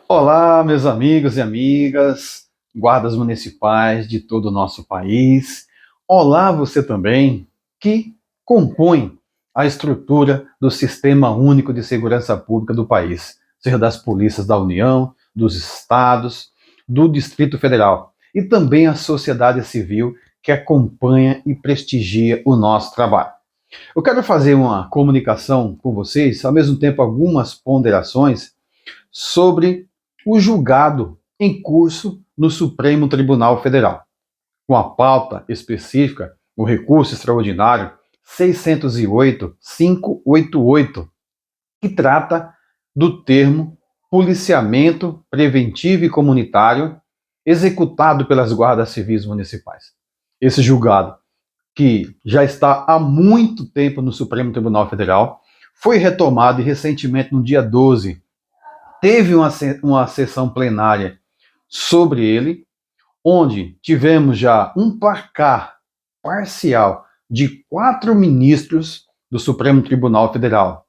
Olá, meus amigos e amigas, guardas municipais de todo o nosso país. Olá, você também, que compõe a estrutura do Sistema Único de Segurança Pública do país, seja das polícias da União, dos estados, do Distrito Federal, e também a sociedade civil que acompanha e prestigia o nosso trabalho. Eu quero fazer uma comunicação com vocês, ao mesmo tempo algumas ponderações sobre o julgado em curso no Supremo Tribunal Federal, com a pauta específica, o recurso extraordinário 608-588, que trata do termo policiamento preventivo e comunitário executado pelas guardas civis municipais. Esse julgado, que já está há muito tempo no Supremo Tribunal Federal, foi retomado recentemente no dia 12. Teve uma sessão plenária sobre ele, onde tivemos já um placar parcial de 4 ministros do Supremo Tribunal Federal,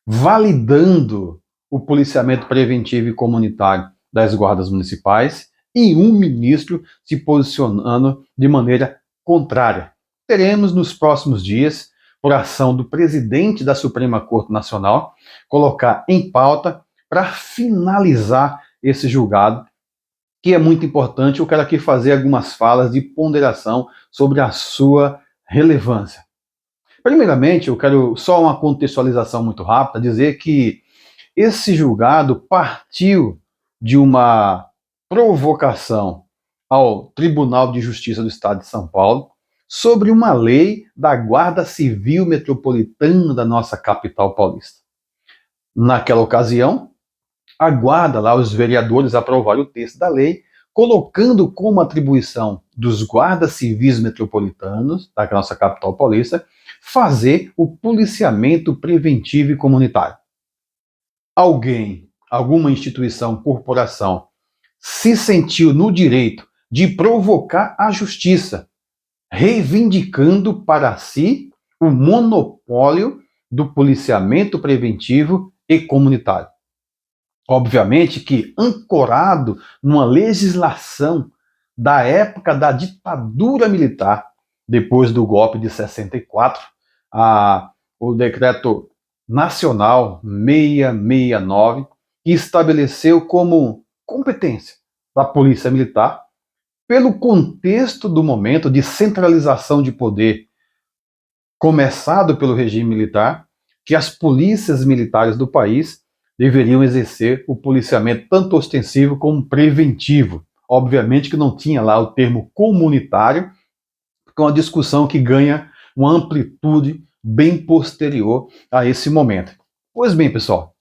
validando o policiamento preventivo e comunitário das guardas municipais, e um ministro se posicionando de maneira contrária. Teremos nos próximos dias, por ação do presidente da Suprema Corte Nacional, colocar em pauta para finalizar esse julgado, que é muito importante. Eu quero aqui fazer algumas falas de ponderação sobre a sua relevância. Primeiramente, eu quero só uma contextualização muito rápida, dizer que esse julgado partiu de uma provocação ao Tribunal de Justiça do Estado de São Paulo sobre uma lei da Guarda Civil Metropolitana da nossa capital paulista. Naquela ocasião, a guarda lá, os vereadores aprovaram o texto da lei, colocando como atribuição dos guardas civis metropolitanos da nossa capital paulista fazer o policiamento preventivo e comunitário. Alguém, alguma instituição, corporação, se sentiu no direito de provocar a justiça, reivindicando para si o monopólio do policiamento preventivo e comunitário. Obviamente que ancorado numa legislação da época da ditadura militar, depois do golpe de 64, o decreto nacional 669, que estabeleceu como competência da Polícia Militar, pelo contexto do momento de centralização de poder começado pelo regime militar, que as polícias militares do país deveriam exercer o policiamento tanto ostensivo como preventivo. Obviamente que não tinha lá o termo comunitário, porque é uma discussão que ganha uma amplitude bem posterior a esse momento. Pois bem, pessoal,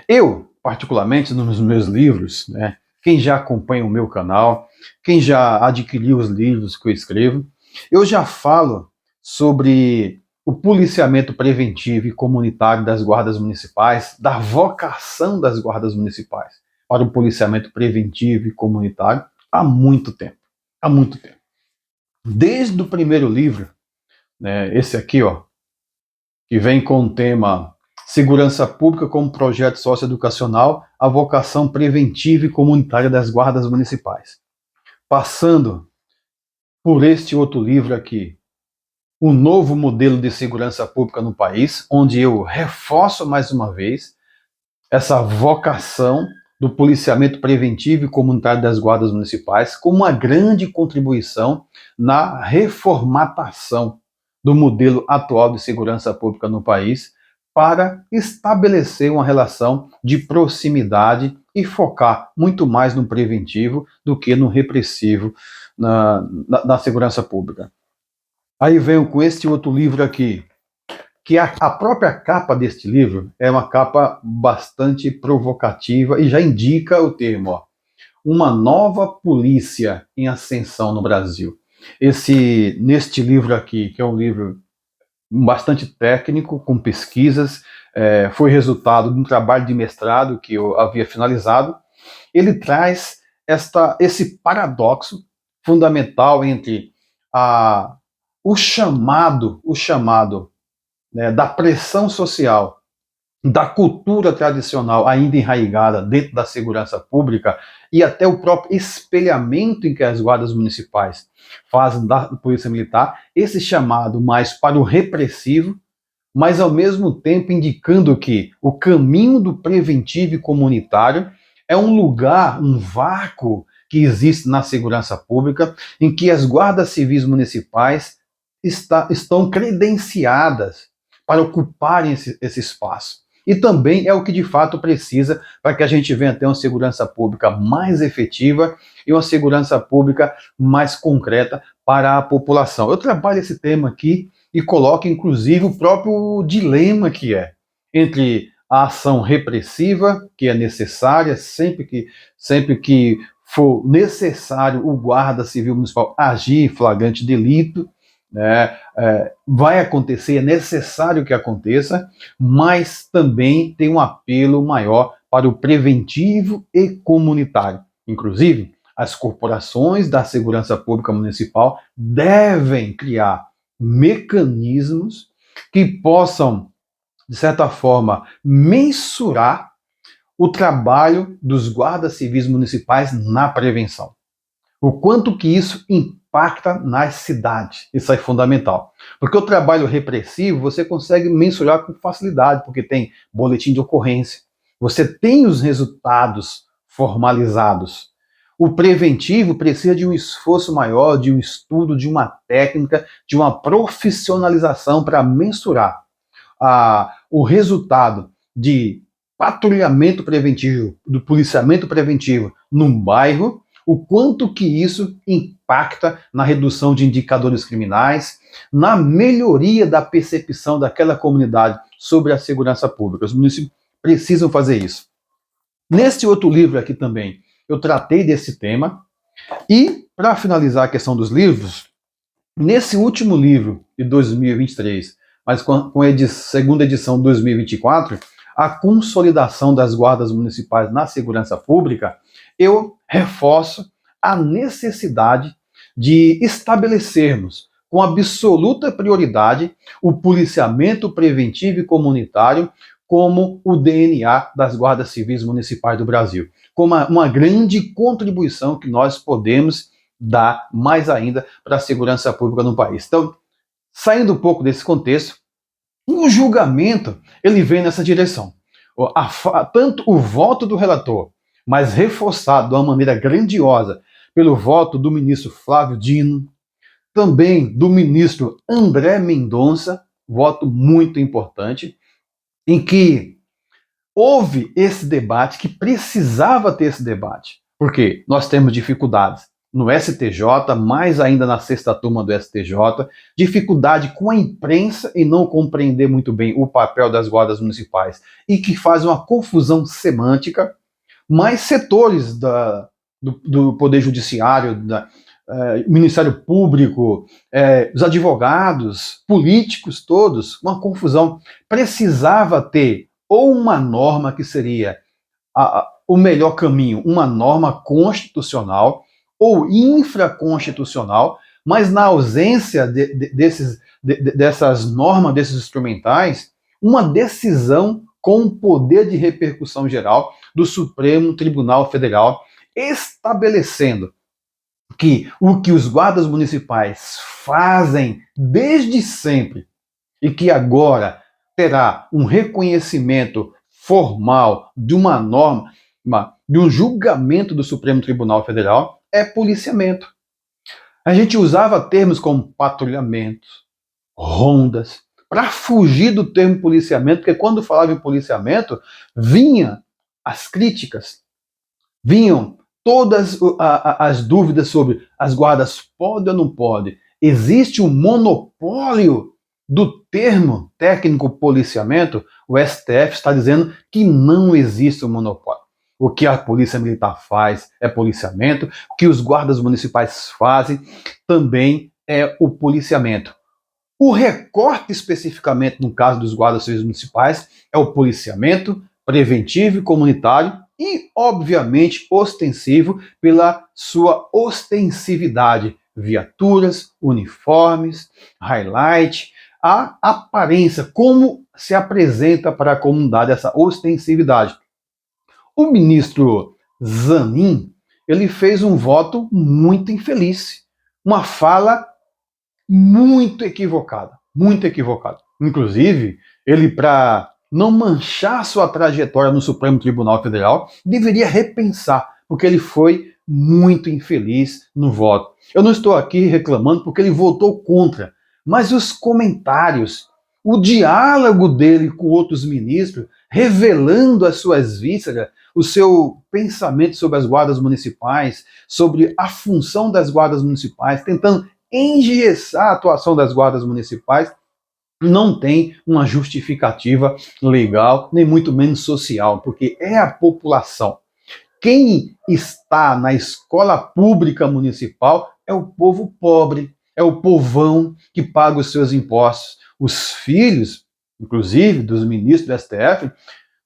eu, particularmente nos meus livros, né, quem já acompanha o meu canal, quem já adquiriu os livros que eu escrevo, eu já falo sobre o policiamento preventivo e comunitário das guardas municipais, da vocação das guardas municipais para o policiamento preventivo e comunitário há muito tempo. Há muito tempo. Desde o primeiro livro, né, esse aqui, ó, que vem com o tema Segurança Pública como Projeto Socioeducacional, a vocação preventiva e comunitária das guardas municipais. Passando por este outro livro aqui, O Novo Modelo de Segurança Pública no País, onde eu reforço mais uma vez essa vocação do policiamento preventivo e comunitário das guardas municipais como uma grande contribuição na reformatação do modelo atual de segurança pública no país, para estabelecer uma relação de proximidade e focar muito mais no preventivo do que no repressivo na segurança pública. Aí venho com este outro livro aqui, que a própria capa deste livro é uma capa bastante provocativa e já indica o termo, ó, uma nova polícia em ascensão no Brasil. Neste livro aqui, que é um livro bastante técnico, com pesquisas, foi resultado de um trabalho de mestrado que eu havia finalizado. Ele traz esse paradoxo fundamental entre o chamado, né, da pressão social da cultura tradicional ainda enraizada dentro da segurança pública e até o próprio espelhamento em que as guardas municipais fazem da polícia militar, esse chamado mais para o repressivo, mas ao mesmo tempo indicando que o caminho do preventivo e comunitário é um lugar, um vácuo que existe na segurança pública, em que as guardas civis municipais estão credenciadas para ocuparem esse espaço. E também é o que de fato precisa para que a gente venha ter uma segurança pública mais efetiva e uma segurança pública mais concreta para a população. Eu trabalho esse tema aqui e coloco inclusive o próprio dilema que é entre a ação repressiva, que é necessária sempre que for necessário o guarda civil municipal agir em flagrante delito, né, vai acontecer, é necessário que aconteça, mas também tem um apelo maior para o preventivo e comunitário. Inclusive, as corporações da segurança pública municipal devem criar mecanismos que possam, de certa forma, mensurar o trabalho dos guardas civis municipais na prevenção. O quanto que isso impacta nas cidades. Isso é fundamental. Porque o trabalho repressivo você consegue mensurar com facilidade, porque tem boletim de ocorrência, você tem os resultados formalizados. O preventivo precisa de um esforço maior, de um estudo, de uma técnica, de uma profissionalização para mensurar o resultado de patrulhamento preventivo, do policiamento preventivo num bairro, o quanto que isso impacta na redução de indicadores criminais, na melhoria da percepção daquela comunidade sobre a segurança pública. Os municípios precisam fazer isso. Neste outro livro aqui também, eu tratei desse tema. E, para finalizar a questão dos livros, nesse último livro de 2023, mas com a segunda edição de 2024, a consolidação das guardas municipais na segurança pública, eu reforço a necessidade de estabelecermos com absoluta prioridade o policiamento preventivo e comunitário como o DNA das guardas civis municipais do Brasil, como uma grande contribuição que nós podemos dar mais ainda para a segurança pública no país. Então, saindo um pouco desse contexto, o julgamento ele vem nessa direção. Tanto o voto do relator, mas reforçado de uma maneira grandiosa pelo voto do ministro Flávio Dino, também do ministro André Mendonça, voto muito importante, em que houve esse debate, que precisava ter esse debate, porque nós temos dificuldades no STJ, mais ainda na sexta turma do STJ, dificuldade com a imprensa em não compreender muito bem o papel das guardas municipais e que faz uma confusão semântica, mas setores do Poder Judiciário, Ministério Público, os advogados, políticos todos, uma confusão. Precisava ter ou uma norma que seria o melhor caminho, uma norma constitucional ou infraconstitucional, mas na ausência dessas normas, desses instrumentais, uma decisão com poder de repercussão geral do Supremo Tribunal Federal, estabelecendo que o que os guardas municipais fazem desde sempre e que agora terá um reconhecimento formal de uma norma, de um julgamento do Supremo Tribunal Federal, é policiamento. A gente usava termos como patrulhamento, rondas, para fugir do termo policiamento, porque quando falava em policiamento, vinham as críticas, vinham todas as dúvidas sobre as guardas podem ou não podem. Existe um monopólio do termo técnico policiamento. O STF está dizendo que não existe um monopólio. O que a Polícia Militar faz é policiamento, o que os guardas municipais fazem também é o policiamento. O recorte especificamente no caso dos guardas civis municipais é o policiamento preventivo e comunitário e, obviamente, ostensivo pela sua ostensividade. Viaturas, uniformes, highlight, a aparência, como se apresenta para a comunidade essa ostensividade. O ministro Zanin, ele fez um voto muito infeliz, uma fala muito equivocada, muito equivocada. Inclusive, ele, para não manchar sua trajetória no Supremo Tribunal Federal, deveria repensar, porque ele foi muito infeliz no voto. Eu não estou aqui reclamando porque ele votou contra, mas os comentários, o diálogo dele com outros ministros, revelando as suas vísceras, o seu pensamento sobre as guardas municipais, sobre a função das guardas municipais, tentando engessar a atuação das guardas municipais, não tem uma justificativa legal, nem muito menos social, porque é a população. Quem está na escola pública municipal é o povo pobre, é o povão que paga os seus impostos. Os filhos, inclusive, dos ministros do STF,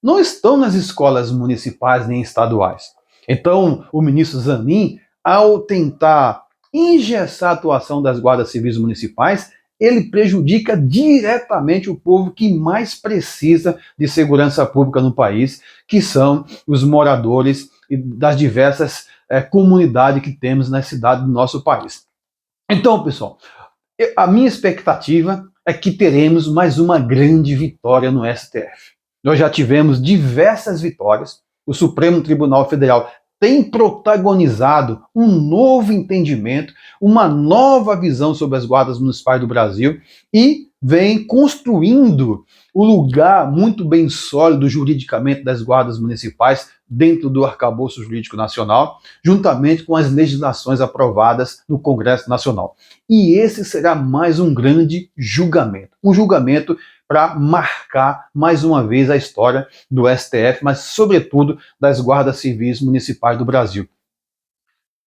não estão nas escolas municipais nem estaduais. Então, o ministro Zanin, ao tentar engessar a atuação das guardas civis municipais, ele prejudica diretamente o povo que mais precisa de segurança pública no país, que são os moradores das diversas comunidades que temos na cidade do nosso país. Então, pessoal, a minha expectativa é que teremos mais uma grande vitória no STF. Nós já tivemos diversas vitórias. O Supremo Tribunal Federal tem protagonizado um novo entendimento, uma nova visão sobre as guardas municipais do Brasil e vem construindo o lugar muito bem sólido juridicamente das guardas municipais dentro do arcabouço jurídico nacional, juntamente com as legislações aprovadas no Congresso Nacional. E esse será mais um grande julgamento. Um julgamento para marcar mais uma vez a história do STF, mas sobretudo das guardas civis municipais do Brasil.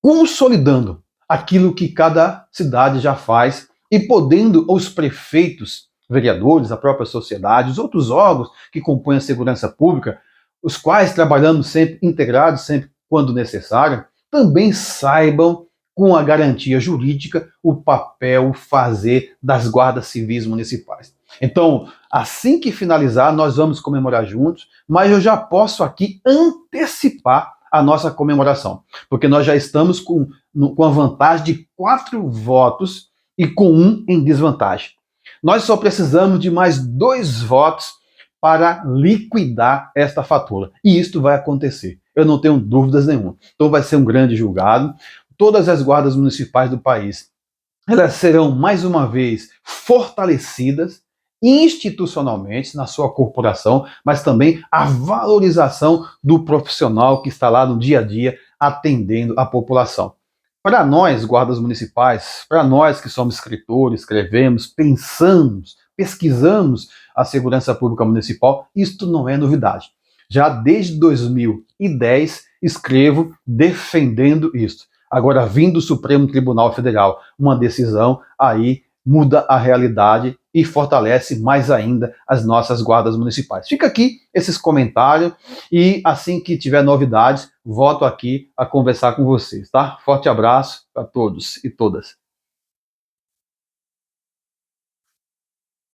Consolidando aquilo que cada cidade já faz e podendo os prefeitos, vereadores, a própria sociedade, os outros órgãos que compõem a segurança pública, os quais trabalhamos sempre integrados, sempre quando necessário, também saibam, com a garantia jurídica, o papel, o fazer das guardas civis municipais. Então, assim que finalizar, nós vamos comemorar juntos, mas eu já posso aqui antecipar a nossa comemoração, porque nós já estamos com a vantagem de 4 votos e com 1 em desvantagem. Nós só precisamos de mais 2 votos para liquidar esta fatura. E isto vai acontecer. Eu não tenho dúvidas nenhuma. Então vai ser um grande julgado. Todas as guardas municipais do país, elas serão mais uma vez fortalecidas institucionalmente na sua corporação, mas também a valorização do profissional que está lá no dia a dia atendendo a população. Para nós, guardas municipais, para nós que somos escritores, escrevemos, pensamos, pesquisamos a segurança pública municipal, isto não é novidade. Já desde 2010 escrevo defendendo isso. Agora, vindo do Supremo Tribunal Federal, uma decisão aí muda a realidade e fortalece mais ainda as nossas guardas municipais. Fica aqui esses comentários e assim que tiver novidades, volto aqui a conversar com vocês, tá? Forte abraço a todos e todas.